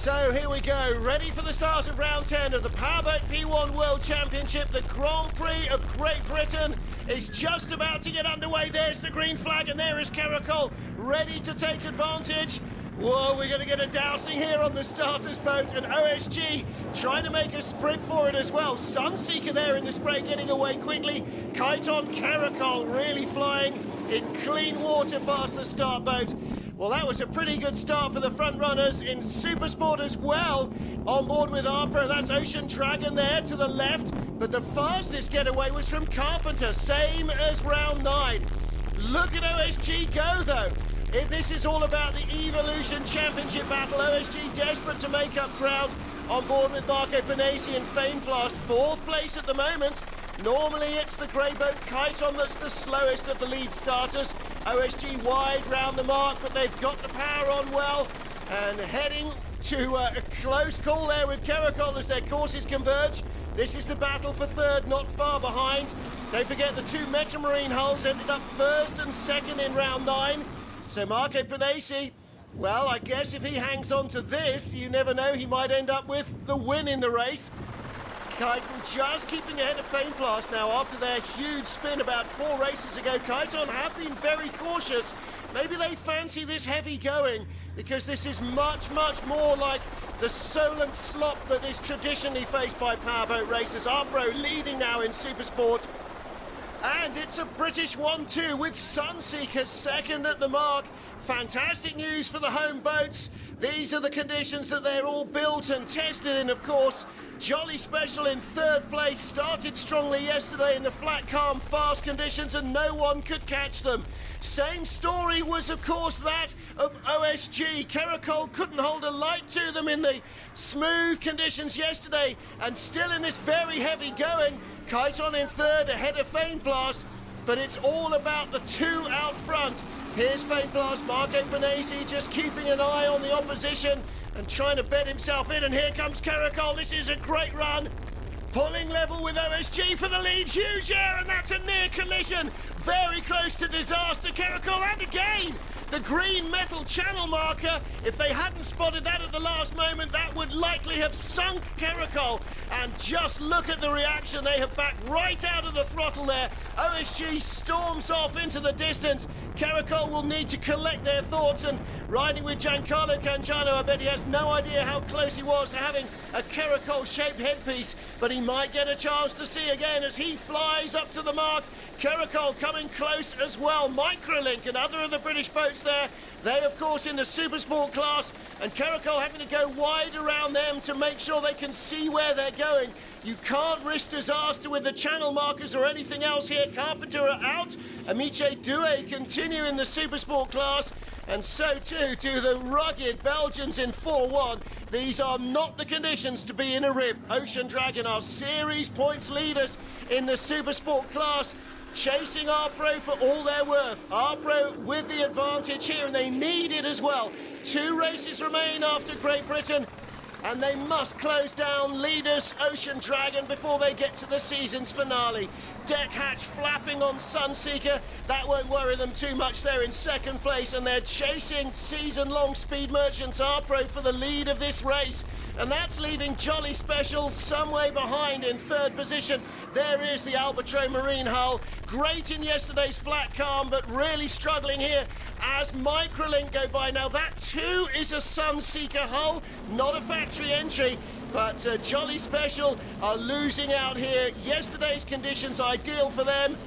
So here we go, ready for the start of round 10 of the Powerboat P1 World Championship. The Grand Prix of Great Britain is just about to get underway. There's the green flag and there is Caracol ready to take advantage. Whoa, we're going to get a dousing here on the starter's boat, and OSG trying to make a sprint for it as well. Sunseeker there in the spray getting away quickly. Kyton Caracol really flying in clean water past the start boat. Well, that was a pretty good start for the front runners in Supersport as well. On board with Arpro, that's Ocean Dragon there to the left. But the fastest getaway was from Carpenter, same as round 9. Look at OSG go, though. If this is all about the Evolution Championship battle, OSG desperate to make up ground. On board with Marco Panesi and Fameblast, 4th place at the moment. Normally it's the grey boat Kyton that's the slowest of the lead starters. OSG wide round the mark, but they've got the power on well, and heading to a close call there with Caracol as their courses converge. This is the battle for 3rd, not far behind. Don't forget the 2 Metamarine hulls ended up 1st and 2nd in round 9. So Marco Panesi, well, I guess if he hangs on to this, you never know, he might end up with the win in the race. Kyton just keeping ahead of Fameblast now after their huge spin about 4 races ago. Kyton have been very cautious. Maybe they fancy this heavy going because this is much, much more like the Solent slop that is traditionally faced by powerboat racers. Arpro leading now in Supersport. And it's a British 1-2 with Sunseeker 2nd at the mark. Fantastic news for the home boats. These are the conditions that they're all built and tested in, of course. Jolly Special in 3rd place, started strongly yesterday in the flat, calm, fast conditions, and no one could catch them. Same story was, of course, that of OSG. Caracol couldn't hold a light to them in the smooth conditions yesterday, and still in this very heavy going. Kyton in 3rd, ahead of Fameblast, but it's all about the 2 out front. Here's Fameblast, Marco Panesi just keeping an eye on the opposition and trying to bed himself in, and here comes Caracol. This is a great run. Pulling level with OSG for the lead, huge air, and that's a near collision. Very close to disaster, Caracol, and again, the green metal channel marker. If they hadn't spotted that at the last moment, that would likely have sunk Caracol. And just look at the reaction. They have backed right out of the throttle there. OSG storms off into the distance. Caracol will need to collect their thoughts, and riding with Giancarlo Cangiano, I bet he has no idea how close he was to having a Caracol-shaped headpiece, but he might get a chance to see again as he flies up to the mark. Caracol coming close as well. Microlink, another of the British boats there. They, of course, in the Supersport class, and Caracol having to go wide around them to make sure they can see where they're going. You can't risk disaster with the channel markers or anything else here. Carpenter are out. Amiche Doué continue in the Supersport class, and so too do the rugged Belgians in 4-1. These are not the conditions to be in a rib. Ocean Dragon are series points leaders in the Supersport class, chasing Arpro for all they're worth. Arpro with the advantage here, and they need it as well. 2 races remain after Great Britain, and they must close down leaders Ocean Dragon before they get to the season's finale. Deck hatch flapping on Sunseeker. That won't worry them too much. They're in 2nd place, and they're chasing season-long Speed Merchants Arpro for the lead of this race. And that's leaving Jolly Special some way behind in 3rd position. There is the Albatro Marine hull. Great in yesterday's flat calm, but really struggling here as Microlink go by. Now that too is a Sunseeker hull, not a factory entry, but Jolly Special are losing out here. Yesterday's conditions ideal for them,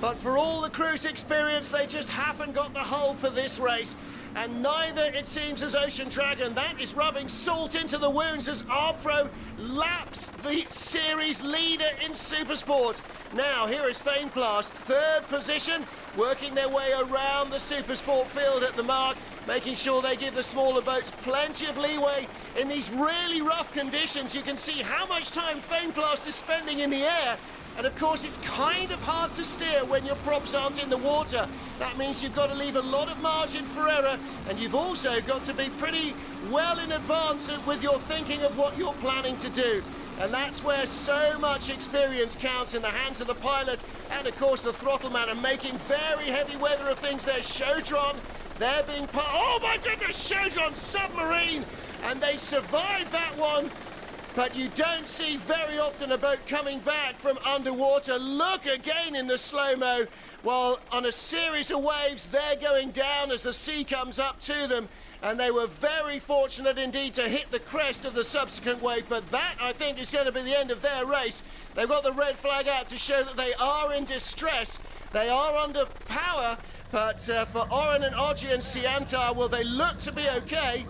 but for all the cruise experience, they just haven't got the hull for this race. And neither, it seems, as Ocean Dragon. That is rubbing salt into the wounds as Arpro laps the series leader in Supersport. Now, here is Fameblast, 3rd position, working their way around the Supersport field at the mark, making sure they give the smaller boats plenty of leeway in these really rough conditions. You can see how much time Fameblast is spending in the air. And of course, it's kind of hard to steer when your props aren't in the water. That means you've got to leave a lot of margin for error, and you've also got to be pretty well in advance with your thinking of what you're planning to do. And that's where so much experience counts in the hands of the pilot and, of course, the throttle man. And making very heavy weather of things. There's Chaudron. They're being oh my goodness, Chaudron submarine and they survived that one. But you don't see very often a boat coming back from underwater. Look again in the slow-mo. While on a series of waves, they're going down as the sea comes up to them. And they were very fortunate indeed to hit the crest of the subsequent wave. But that, I think, is going to be the end of their race. They've got the red flag out to show that they are in distress. They are under power. But for Oren and Oji and Siantar, well, they look to be okay.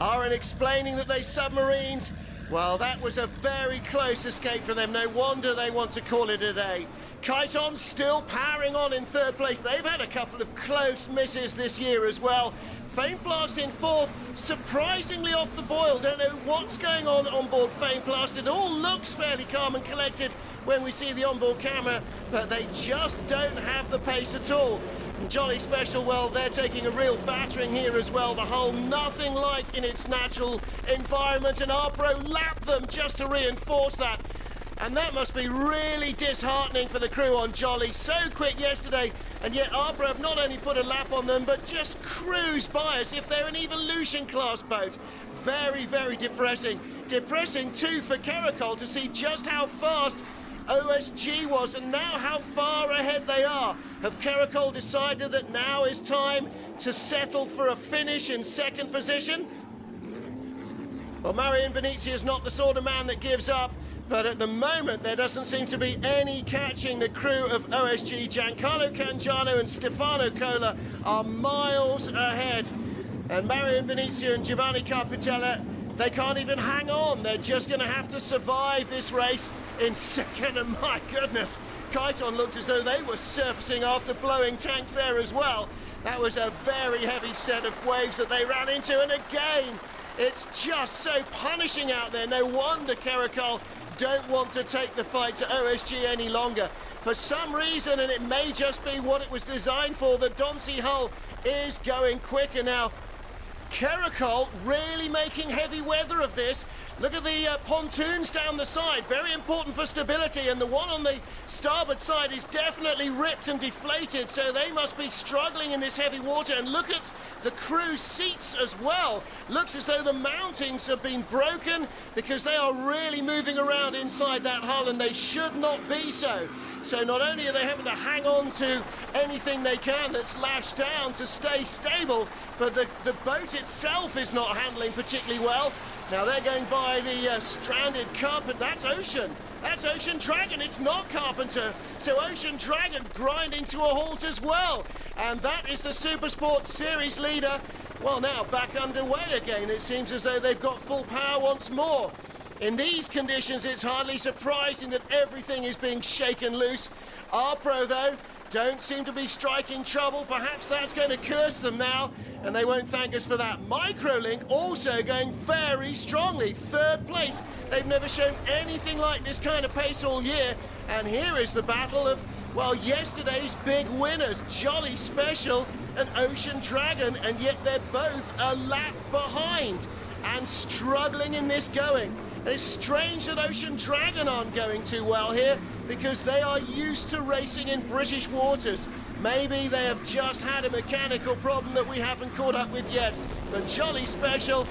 Oren explaining that they submarined. Well, that was a very close escape for them. No wonder they want to call it a day. Kyton still powering on in third place. They've had a couple of close misses this year as well. Fameplast in fourth, surprisingly off the boil. Don't know what's going on board Fameplast. It all looks fairly calm and collected when we see the onboard camera, but they just don't have the pace at all. And Jolly Special, well, they're taking a real battering here as well. The hull nothing like in its natural environment, and Arpro lapped them just to reinforce that. And that must be really disheartening for the crew on Jolly. So quick yesterday, and yet Arpro have not only put a lap on them, but just cruised by as if they're an Evolution class boat. Very, very depressing. Depressing too for Caracol to see just how fast OSG was and now how far ahead they are. Have Caracol decided that now is time to settle for a finish in second position? Well, Marian Venezia is not the sort of man that gives up, but at the moment there doesn't seem to be any catching the crew of OSG. Giancarlo Cangiano and Stefano Cola are miles ahead, and Marian Venezia and Giovanni Carpitella, they can't even hang on. They're just going to have to survive this race in second, and my goodness, Kyton looked as though they were surfacing after blowing tanks there as well. That was a very heavy set of waves that they ran into, and again, it's just so punishing out there. No wonder Caracol don't want to take the fight to OSG any longer. For some reason, and it may just be what it was designed for, the Donsey hull is going quicker now. Caracol really making heavy weather of this. Look at the pontoons down the side, very important for stability, and the one on the starboard side is definitely ripped and deflated, so they must be struggling in this heavy water. And look at the crew seats as well. Looks as though the mountings have been broken because they are really moving around inside that hull, and they should not be so. So not only are they having to hang on to anything they can that's lashed down to stay stable, but the boat itself is not handling particularly well. Now they're going by the stranded Carpenter. That's Ocean. That's Ocean Dragon. It's not Carpenter. So Ocean Dragon grinding to a halt as well. And that is the Supersport Series leader. Well, now back underway again. It seems as though they've got full power once more. In these conditions, it's hardly surprising that everything is being shaken loose. Arpro, though, don't seem to be striking trouble. Perhaps that's going to curse them now, and they won't thank us for that. Microlink also going very strongly. Third place. They've never shown anything like this kind of pace all year. And here is the battle of, well, yesterday's big winners, Jolly Special and Ocean Dragon, and yet they're both a lap behind and struggling in this going. And it's strange that Ocean Dragon aren't going too well here, because they are used to racing in British waters. Maybe they have just had a mechanical problem that we haven't caught up with yet. But Jolly Special,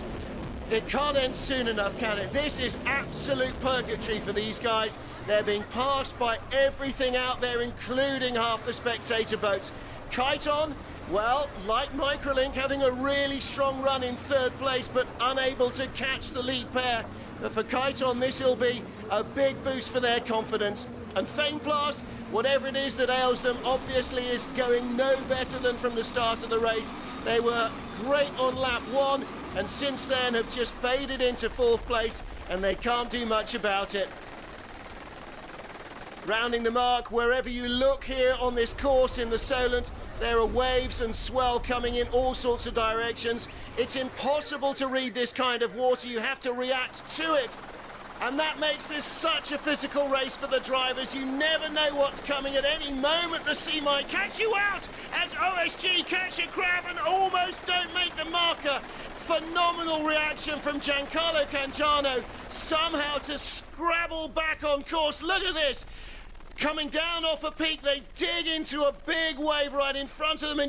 it can't end soon enough, can it? This is absolute purgatory for these guys. They're being passed by everything out there, including half the spectator boats. Kyton, well, like Microlink, having a really strong run in third place, but unable to catch the lead pair. But for Kyton, this will be a big boost for their confidence. And Fameplast, whatever it is that ails them, obviously is going no better than from the start of the race. They were great on lap one, and since then have just faded into fourth place, and they can't do much about it. Rounding the mark, wherever you look here on this course in the Solent, there are waves and swell coming in all sorts of directions. It's impossible to read this kind of water. You have to react to it. And that makes this such a physical race for the drivers. You never know what's coming. At any moment, the sea might catch you out as OSG catch a crab and almost don't make the marker. Phenomenal reaction from Giancarlo Cangiano, somehow to scrabble back on course. Look at this. Coming down off a peak, they dig into a big wave right in front of them.